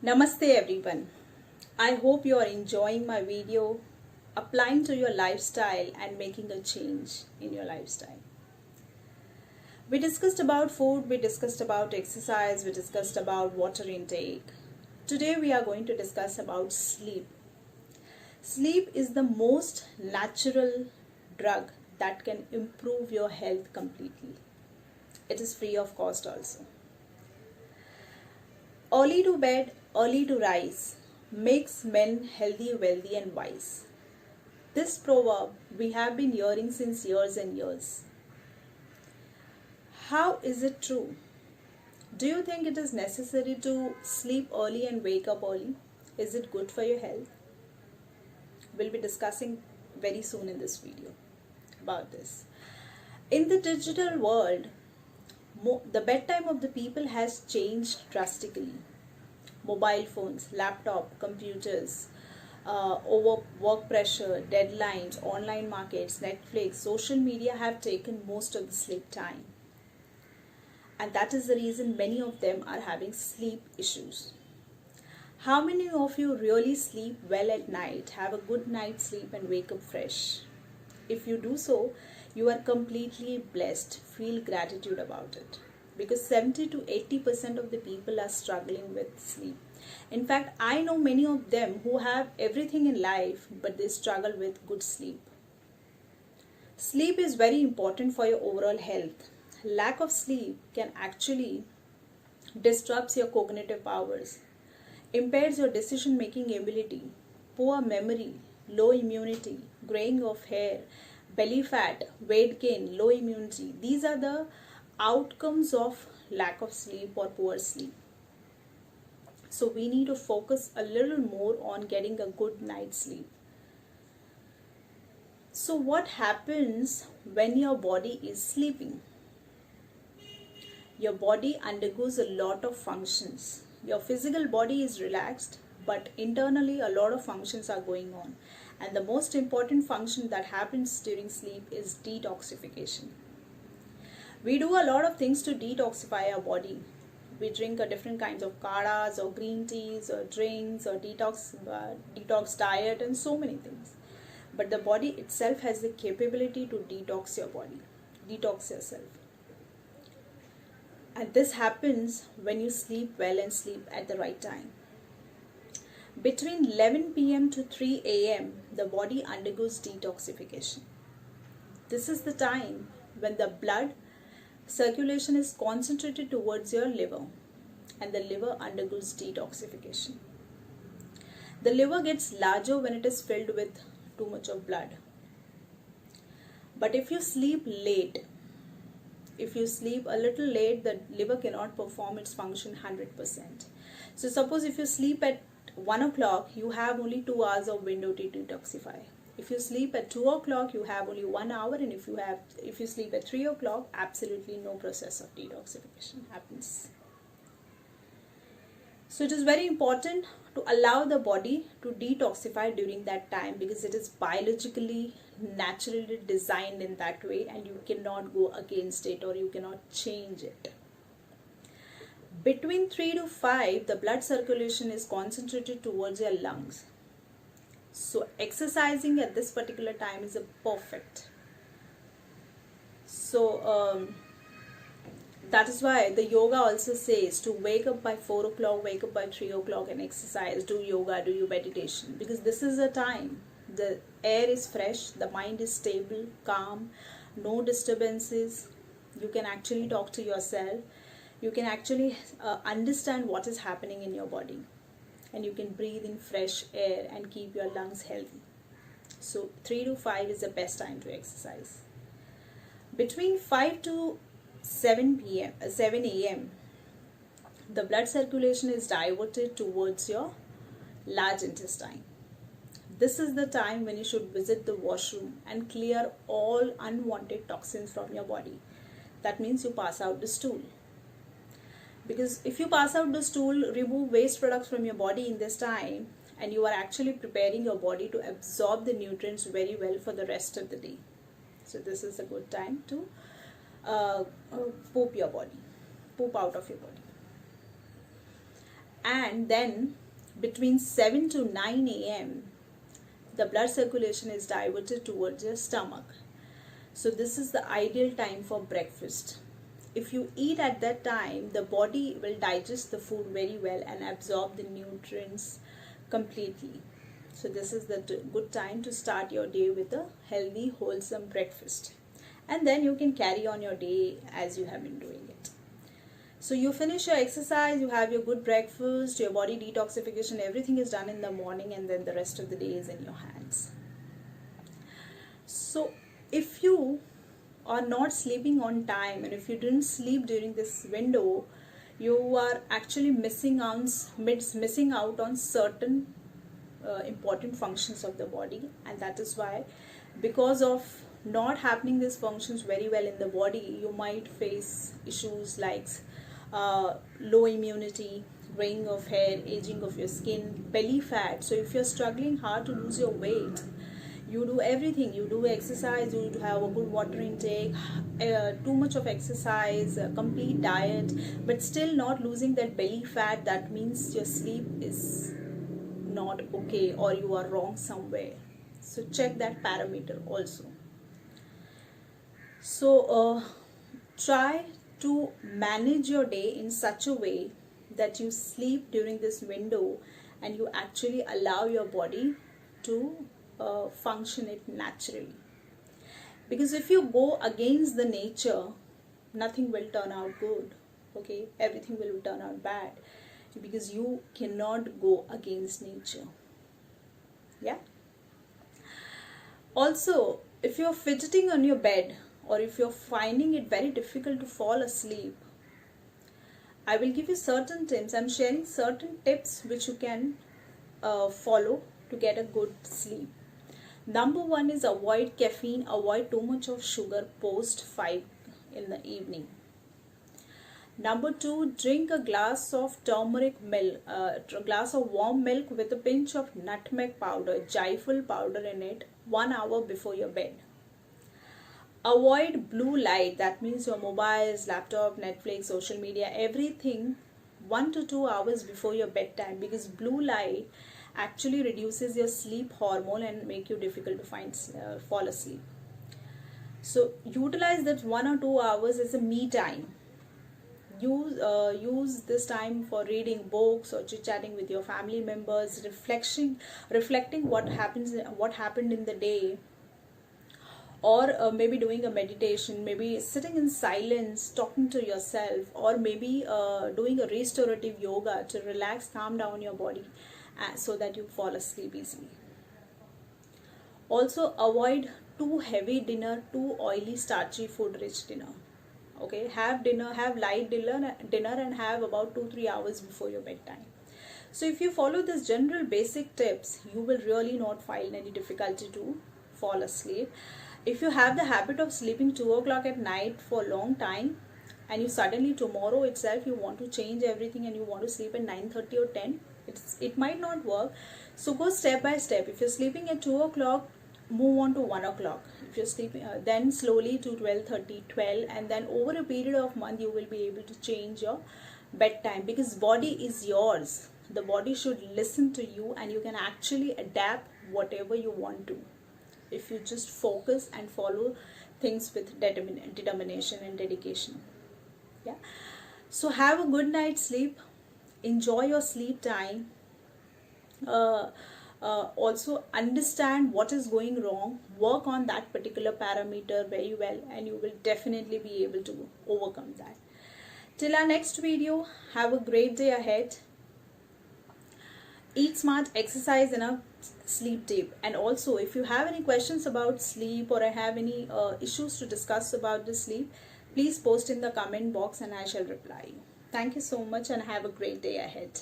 Namaste everyone. I hope you are enjoying my video, applying to your lifestyle and making a change in your lifestyle. We discussed about food, we discussed about exercise, we discussed about water intake. Today we are going to discuss about sleep. Sleep is the most natural drug that can improve your health completely. It is free of cost also. Early to bed, early to rise makes men healthy, wealthy, and wise. This proverb we have been hearing since years and years. How is it true? Do you think it is necessary to sleep early and wake up early? Is it good for your health? We'll be discussing very soon in this video about this. In the digital world, the bedtime of the people has changed drastically. Mobile phones, laptop, computers, over work pressure, deadlines, online markets, Netflix, social media have taken most of the sleep time. And that is the reason many of them are having sleep issues. How many of you really sleep well at night, have a good night's sleep and wake up fresh? If you do so, you are completely blessed. Feel gratitude about it. Because 70 to 80% of the people are struggling with sleep. In fact, I know many of them who have everything in life, but they struggle with good sleep. Sleep is very important for your overall health. Lack of sleep can actually disrupts your cognitive powers, impairs your decision making ability, poor memory, low immunity, graying of hair, belly fat, weight gain, low immunity. These are the outcomes of lack of sleep or poor sleep. So we need to focus a little more on getting a good night's sleep. So what happens when your body is sleeping? Your body undergoes a lot of functions. Your physical body is relaxed, but internally a lot of functions are going on. And the most important function that happens during sleep is detoxification. We do a lot of things to detoxify our body. We drink a different kinds of kadhas or green teas or drinks or detox diet and so many things. But the body itself has the capability to detox your body, detox yourself. And this happens when you sleep well and sleep at the right time. Between 11 p.m. to 3 a.m., the body undergoes detoxification. This is the time when the blood circulation is concentrated towards your liver and the liver undergoes detoxification. The liver gets larger when it is filled with too much of blood. But if you sleep late, if you sleep a little late, the liver cannot perform its function 100%. So suppose if you sleep at 1 o'clock, you have only 2 hours of window to detoxify. If you sleep at 2 o'clock, you have only 1 hour, and if you sleep at 3 o'clock, absolutely no process of detoxification happens. So it is very important to allow the body to detoxify during that time, because it is biologically, naturally designed in that way, and you cannot go against it or you cannot change it. Between 3 to 5, the blood circulation is concentrated towards your lungs. So exercising at this particular time is a perfect. So that is why the yoga also says to wake up by 4 o'clock, wake up by 3 o'clock and exercise, do yoga, do your meditation. Because this is the time. The air is fresh, the mind is stable, calm, no disturbances. You can actually talk to yourself. You can actually understand what is happening in your body. And you can breathe in fresh air and keep your lungs healthy. So 3 to 5 is the best time to exercise. Between 5 to 7 a.m., the blood circulation is diverted towards your large intestine. This is the time when you should visit the washroom and clear all unwanted toxins from your body. That means you pass out the stool. Because if you pass out the stool, remove waste products from your body in this time, and you are actually preparing your body to absorb the nutrients very well for the rest of the day. So this is a good time to poop out of your body. and then between 7 to 9 a.m. the blood circulation is diverted towards your stomach. So this is the ideal time for breakfast. If you eat at that time, the body will digest the food very well and absorb the nutrients completely. So this is the good time to start your day with a healthy, wholesome breakfast. And then you can carry on your day as you have been doing it. So you finish your exercise, you have your good breakfast, your body detoxification, everything is done in the morning, and then the rest of the day is in your hands. So if you are not sleeping on time, and if you didn't sleep during this window, you are actually missing out on certain important functions of the body. And that is why, because of not happening these functions very well in the body, you might face issues like low immunity, graying of hair, aging of your skin, belly fat. So if you're struggling hard to lose your weight, you do everything, you do exercise, you have a good water intake, too much of exercise, a complete diet, but still not losing that belly fat, that means your sleep is not okay, or you are wrong somewhere. So check that parameter also. So try to manage your day in such a way that you sleep during this window and you actually allow your body to function it naturally. Because if you go against the nature, nothing will turn out good. Okay, everything will turn out bad, because you cannot go against nature. Yeah. Also, if you're fidgeting on your bed, or if you're finding it very difficult to fall asleep, I will give you certain tips. I'm sharing certain tips which you can follow to get a good sleep. Number one is avoid caffeine, avoid too much of sugar post 5 in the evening. Number two, drink a glass of turmeric milk, a glass of warm milk with a pinch of nutmeg powder, jaifal powder in it, 1 hour before your bed. Avoid blue light, that means your mobiles, laptop, Netflix, social media, everything 1 to 2 hours before your bedtime, because blue light actually reduces your sleep hormone and make you difficult to fall asleep. So utilize that 1 or 2 hours as a me time. Use this time for reading books or chit-chatting with your family members, reflecting what happened in the day, or maybe doing a meditation, maybe sitting in silence, talking to yourself, or maybe doing a restorative yoga to relax, calm down your body, so that you fall asleep easily. Also, avoid too heavy dinner, too oily, starchy food rich dinner. Okay, have light dinner and have about 2-3 hours before your bedtime. So if you follow these general basic tips, you will really not find any difficulty to fall asleep. If you have the habit of sleeping 2 o'clock at night for a long time, and you suddenly tomorrow itself you want to change everything and you want to sleep at 9:30 or 10, it might not work. So go step by step. If you're sleeping at 2 o'clock, move on to 1 o'clock. If you're sleeping, then slowly to 12:30, 12, and then over a period of month you will be able to change your bedtime, because body is yours. The body should listen to you, and you can actually adapt whatever you want to, if you just focus and follow things with determination and dedication. Yeah. So have a good night's sleep. Enjoy your sleep time. Also understand what is going wrong, work on that particular parameter very well, and you will definitely be able to overcome that. Till our next video, have a great day ahead. Eat smart, exercise enough, sleep deep. And also, if you have any questions about sleep, or I have any issues to discuss about the sleep, please post in the comment box and I shall reply you. Thank you so much and have a great day ahead.